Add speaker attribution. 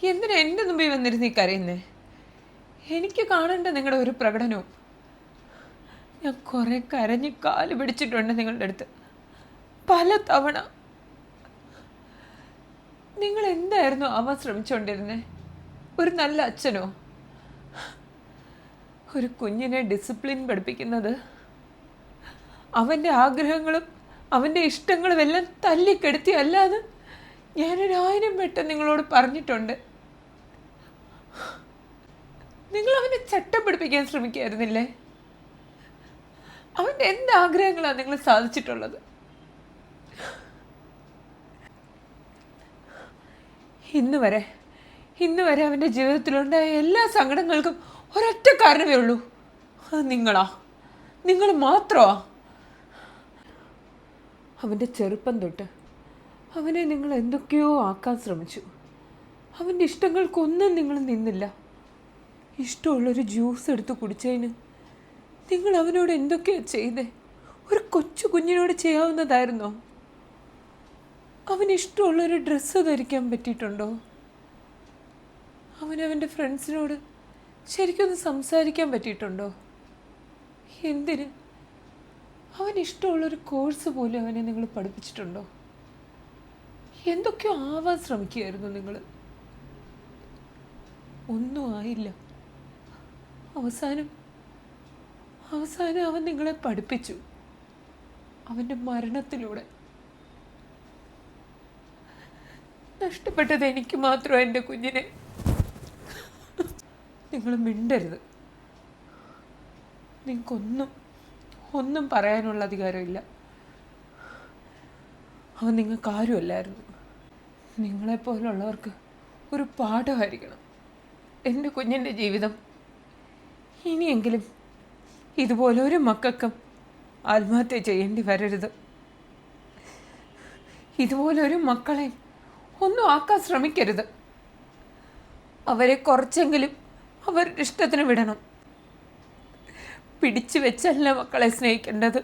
Speaker 1: എന്തിനാ എൻ്റെ മുമ്പിൽ വന്നിരുന്ന് ഈ കരയുന്നേ? എനിക്ക് കാണേണ്ട നിങ്ങളുടെ ഒരു പ്രകടനവും. ഞാൻ കുറേ കരഞ്ഞ് കാല് പിടിച്ചിട്ടുണ്ട് നിങ്ങളുടെ അടുത്ത് പല തവണ. നിങ്ങൾ എന്തായിരുന്നു ആവാൻ ശ്രമിച്ചുകൊണ്ടിരുന്നേ? ഒരു നല്ല അച്ഛനോ? ഒരു കുഞ്ഞിനെ ഡിസിപ്ലിൻ പഠിപ്പിക്കുന്നത് അവൻ്റെ ആഗ്രഹങ്ങളും അവൻ്റെ ഇഷ്ടങ്ങളും എല്ലാം തല്ലിക്കെടുത്തിയല്ലാന്ന് ഞാനൊരു 1000 വട്ടം നിങ്ങളോട് പറഞ്ഞിട്ടുണ്ട്. നിങ്ങൾ അവനെ ചട്ടം പഠിപ്പിക്കാൻ ശ്രമിക്കായിരുന്നില്ലേ? അവൻ്റെ എന്താഗ്രഹങ്ങളാണ് നിങ്ങൾ സാധിച്ചിട്ടുള്ളത്? ഇന്ന് വരെ അവൻ്റെ ജീവിതത്തിലുണ്ടായ എല്ലാ സങ്കടങ്ങൾക്കും ഒരൊറ്റ കാരണമേ ഉള്ളൂ. അത് നിങ്ങൾ മാത്രമാ. അവൻ്റെ ചെറുപ്പം തൊട്ട് അവനെ നിങ്ങൾ എന്തൊക്കെയോ ആക്കാൻ ശ്രമിച്ചു. അവൻ്റെ ഇഷ്ടങ്ങൾക്കൊന്നും നിങ്ങൾ നിന്നില്ല. ഇഷ്ടമുള്ളൊരു ജ്യൂസ് എടുത്ത് കുടിച്ചതിന് നിങ്ങൾ അവനോട് എന്തൊക്കെയാ ചെയ്തേ? ഒരു കൊച്ചു കുഞ്ഞിനോട് ചെയ്യാവുന്നതായിരുന്നോ? അവന് ഇഷ്ടമുള്ളൊരു ഡ്രസ്സ് ധരിക്കാൻ പറ്റിയിട്ടുണ്ടോ? അവനവൻ്റെ ഫ്രണ്ട്സിനോട് ശരിക്കൊന്ന് സംസാരിക്കാൻ പറ്റിയിട്ടുണ്ടോ? എന്തിന്? അവനിഷ്ടമുള്ളൊരു കോഴ്സ് പോലും അവനെ നിങ്ങൾ പഠിപ്പിച്ചിട്ടുണ്ടോ? എന്തൊക്കെയോ ആവാൻ ശ്രമിക്കുകയായിരുന്നു നിങ്ങൾ. ഒന്നും ആയില്ല. അവസാനം അവൻ നിങ്ങളെ പഠിപ്പിച്ചു, അവൻ്റെ മരണത്തിലൂടെ. നഷ്ടപ്പെട്ടത് എനിക്ക് മാത്രം എൻ്റെ കുഞ്ഞിനെ. നിങ്ങൾ മിണ്ടരുത്. നിങ്ങൾക്കൊന്നും പറയാനുള്ള അധികാരമില്ല. അവൻ നിങ്ങൾക്ക് ആരുമല്ലായിരുന്നു. നിങ്ങളെപ്പോലുള്ളവർക്ക് ഒരു പാഠമായിരിക്കണം എൻ്റെ കുഞ്ഞിൻ്റെ ജീവിതം. ഇനിയെങ്കിലും ഇതുപോലെ ഒരു മക്കൾക്കും ആത്മഹത്യ ചെയ്യേണ്ടി വരരുത്. ഇതുപോലെ ഒരു മക്കളെ ഒന്നും ആക്കാൻ ശ്രമിക്കരുത്. അവരെ കുറച്ചെങ്കിലും അവരുടെ ഇഷ്ടത്തിന് വിടണം. പിടിച്ചു വെച്ചല്ല മക്കളെ സ്നേഹിക്കേണ്ടത്.